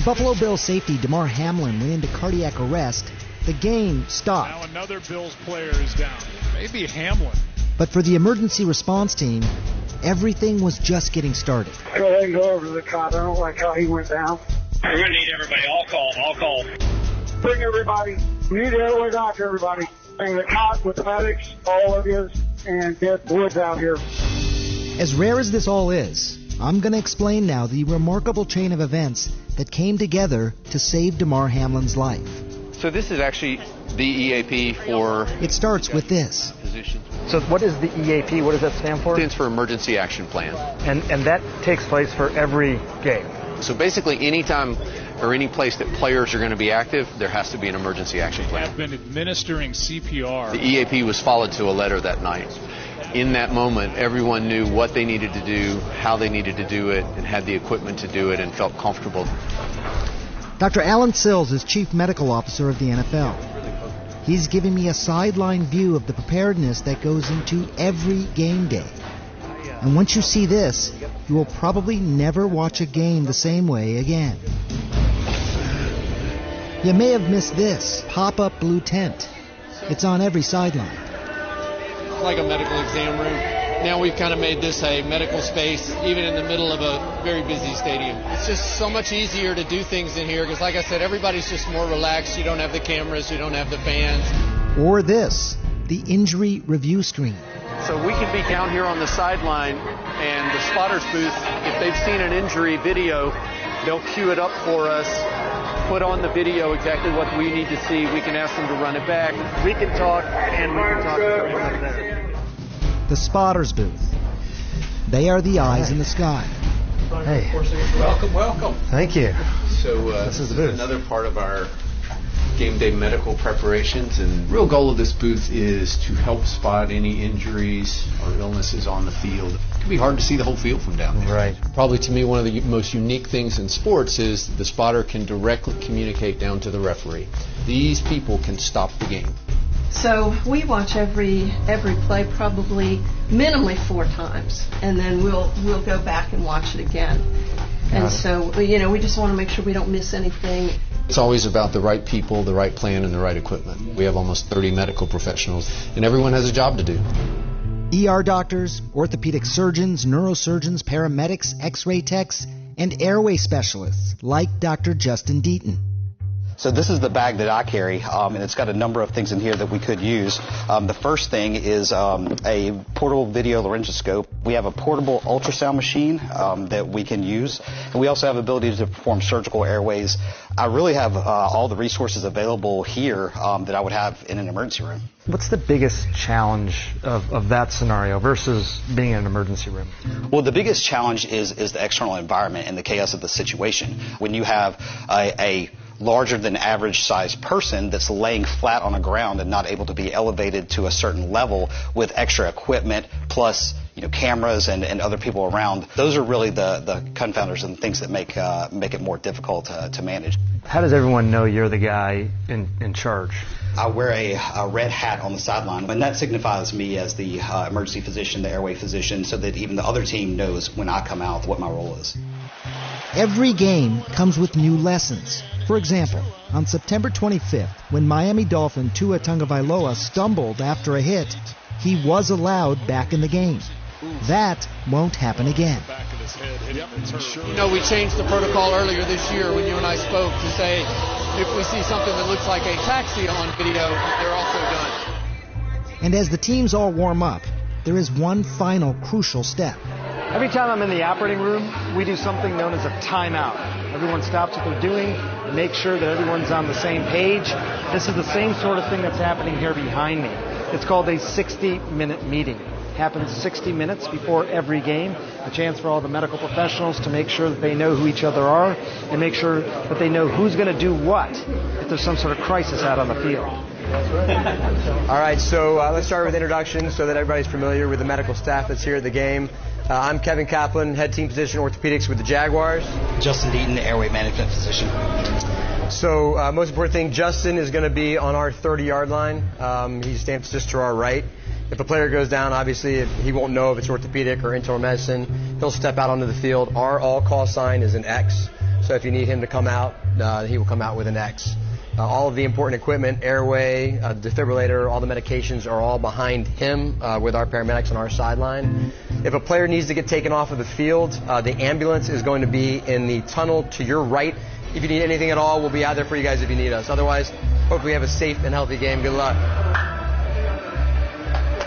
When Buffalo Bills safety Damar Hamlin went into cardiac arrest, the game stopped. Now another Bills player is down. Maybe Hamlin. But for the emergency response team, everything was just getting started. Go ahead and go over to the cop. I don't like how he went down. We're going to need everybody. I'll call. Bring everybody. We need the airway doctor, everybody. Bring the cop with the medics, all of you, and get Woods out here. As rare as this all is, I'm going to explain now the remarkable chain of events that came together to save Damar Hamlin's life. So this is actually the EAP for... It starts with this. So what is the EAP? What does that stand for? It stands for Emergency Action Plan. And that takes place for every game? So basically anytime or any place that players are going to be active, there has to be an emergency action plan. Have been administering CPR. The EAP was followed to a letter that night. In that moment, everyone knew what they needed to do, how they needed to do it, and had the equipment to do it and felt comfortable. Dr. Alan Sills is Chief Medical Officer of the NFL. He's giving me a sideline view of the preparedness that goes into every game day. And once you see this, you will probably never watch a game the same way again. You may have missed this pop-up blue tent. It's on every sideline. Like a medical exam room. Now we've kind of made this a medical space, even in the middle of a very busy stadium. It's just so much easier to do things in here because, like I said, everybody's just more relaxed. You don't have the cameras, you don't have the fans. Or this, the injury review screen. So we can be down here on the sideline, and the spotters booth, if they've seen an injury video, they'll cue it up for us, put on the video exactly what we need to see. We can ask them to run it back. We can talk, and we can talk to everyone there. The spotters booth. They are the eyes in the sky. Hey. Welcome. Thank you. So this is the booth. Another part of our game day medical preparations, and the real goal of this booth is to help spot any injuries or illnesses on the field. It can be hard to see the whole field from down there. Right. Probably to me one of the most unique things in sports is the spotter can directly communicate down to the referee. These people can stop the game. So we watch every play probably minimally 4 times, and then we'll go back and watch it again. And so, we just want to make sure we don't miss anything. It's always about the right people, the right plan, and the right equipment. We have almost 30 medical professionals, and everyone has a job to do. ER doctors, orthopedic surgeons, neurosurgeons, paramedics, x-ray techs, and airway specialists like Dr. Justin Deaton. So this is the bag that I carry, and it's got a number of things in here that we could use. The first thing is a portable video laryngoscope. We have a portable ultrasound machine that we can use, and we also have the ability to perform surgical airways. I really have all the resources available here that I would have in an emergency room. What's the biggest challenge of that scenario versus being in an emergency room? Well, the biggest challenge is the external environment and the chaos of the situation. When you have a larger than average sized person that's laying flat on the ground and not able to be elevated to a certain level with extra equipment plus cameras and other people around, those are really the confounders and things that make it more difficult to manage. How does everyone know you're the guy in charge? I wear a red hat on the sideline, and that signifies me as the emergency physician, the airway physician, so that even the other team knows when I come out what my role is. Every game comes with new lessons. For example, on September 25th, when Miami Dolphin Tua Tagovailoa stumbled after a hit, he was allowed back in the game. That won't happen again. We changed the protocol earlier this year when you and I spoke to say if we see something that looks like a taxi on video, they're also done. And as the teams all warm up, there is one final crucial step. Every time I'm in the operating room, we do something known as a timeout. Everyone stops what they're doing and make sure that everyone's on the same page. This is the same sort of thing that's happening here behind me. It's called a 60-minute meeting. It happens 60 minutes before every game, a chance for all the medical professionals to make sure that they know who each other are and make sure that they know who's going to do what if there's some sort of crisis out on the field. All right, so let's start with introductions so that everybody's familiar with the medical staff that's here at the game. I'm Kevin Kaplan, head team physician orthopedics with the Jaguars. Justin Deaton, the airway management physician. So most important thing, Justin is going to be on our 30-yard line. He stands just to our right. If a player goes down, obviously he won't know if it's orthopedic or internal medicine. He'll step out onto the field. Our all-call sign is an X. So So if you need him to come out, he will come out with an X. All of the important equipment, airway, defibrillator, all the medications are all behind him with our paramedics on our sideline. If a player needs to get taken off of the field, the ambulance is going to be in the tunnel to your right. If you need anything at all, we'll be out there for you guys if you need us. Otherwise, hopefully you have a safe and healthy game. Good luck.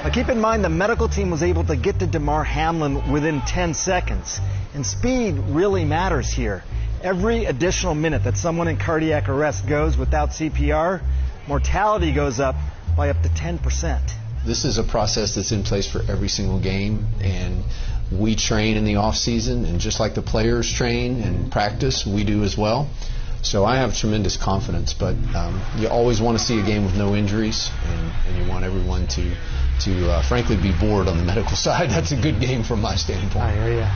Now keep in mind the medical team was able to get to Damar Hamlin within 10 seconds. And speed really matters here. Every additional minute that someone in cardiac arrest goes without CPR, mortality goes up by up to 10%. This is a process that's in place for every single game, and we train in the off season, and just like the players train and practice, we do as well. So I have tremendous confidence, but you always want to see a game with no injuries, and you want everyone to frankly be bored on the medical side. That's a good game from my standpoint. I hear you.